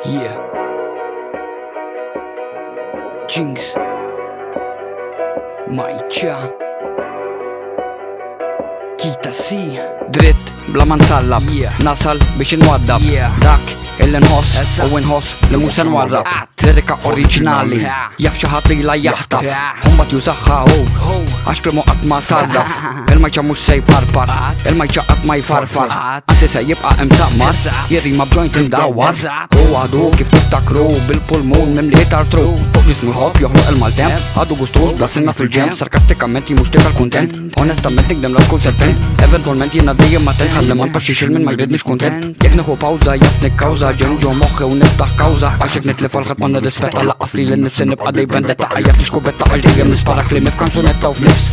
Yeah. GinX Majca Kiita.C dritt bla ma nsallab nasal biex inwaddab dak illi nħoss u nħoss li mhux se nwarrab lirika oriġinali jaf xi ħadd li la jaħtaf ħumbat jużaħħa hu għax klimu qatt ma sarraf il-Majca mhux se jparpar il-Majca qatt ma jfarfar anzi se jibqa' imsammar jirrima b'joint imdawwar u għadu kif tiftakru bil-pulmun mimli tartru fuq ġismu jħobb joħloq il-maltemp għadu gustus bla sinna fil-ġemp sarkastikament mhux tifel kuntent onestament nikdem la tkun serpent eventualment jiena dejjem attent ħalli ma npaxxix il-min ma jridniex kuntent jekk nieħu pawża jaf nikkawża ġen ġo moħħi u niftaħ kawża għax jekk nitlef għal ħadd ma nirrispetta laqqas li l-nifsi nibqa' dej vendetta għajjat nixkubetta għal dejjem nisparak li f'kanzunetta u f'nifs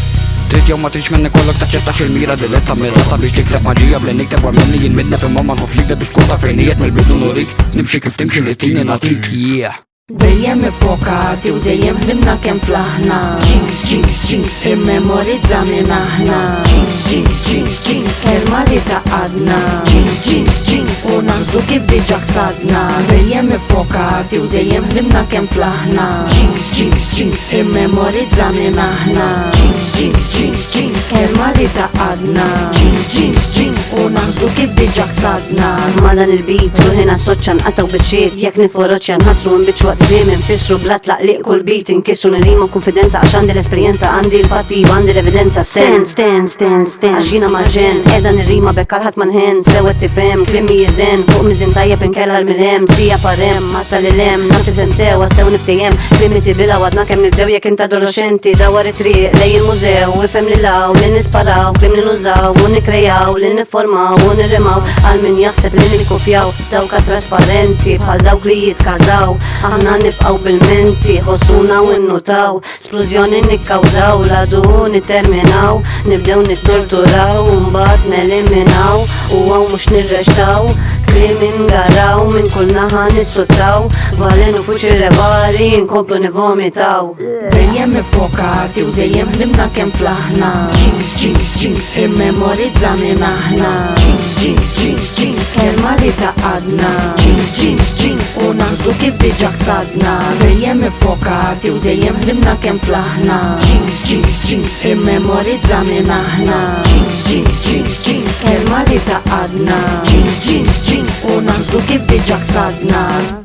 trid jew ma tridx minni kollok taċċettax il-mira diletta mirata biex tikseb maġija bli nikteb wa minni jien midnet imma ma nħobbx li biex tkun ta' fejnijiet mill-bidu nurik nimxi kif timxi li tini natik Dejjem iffokati u dejjem ħdimna kemm flaħna GinX immemorizza minn aħna GinX kelma li taqadna GinX u naħsdu kif diġà ħsadna Dejjem iffokati u dejjem ħdimna kemm flaħna GinX immemorizza minn aħna GinX kelma li taqadna GinX u naħsdu kif diġà ħsadna Ma dan il-bit ruħina soċċan qataw biċċiet jekk niforoċċja nħassru nbiċċu waqt fiem infissru blat laqliq kull bit inkissru nirima konfidenza għax għandi l-esperjenza għandi l-fatti u għandi l-evidenza stand għax jiena maġen edha nirrima bekkal ħadd ma nħen sewet tifhem klimmi jiżen fuq miżin tajjeb inkella l-milhem sija parem ma sal-ilhem naftif sensew għassew niftijem klimmi tibila għadna kemm nibdew jekk int adolescenti dawar it-triq lej il-mużew u ifhem li law li nisparaw klim li nużaw u nikrejaw li nifformaw u nirrimaw għal min jaħseb li nikopjaw dawka trasparenti bħal dawk li jitkażaw aħna nibqaw bil-menti ħossuna u nnutaw splużjoni nikkawżaw ladu niterminaw nibdew nittorturaw u mbagħad neliminaw u għaw mhux nirrextaw kliem ingaraw minn kull naħa nissutaw valen u fuċi revari nkomplu nivomitaw Dejjem iffokati u dejjem ħdimna kemm flaħna GinX immemorizza minn aħna GinX kelma li taqadna GinX u naħsdu kif diġà ħsadna Dejjem iffokati u dejjem ħdimna kemm flaħna GinX immemorizza minn aħna GinX kelma li taqadna GinX u naħsdu kif diġà ħsadna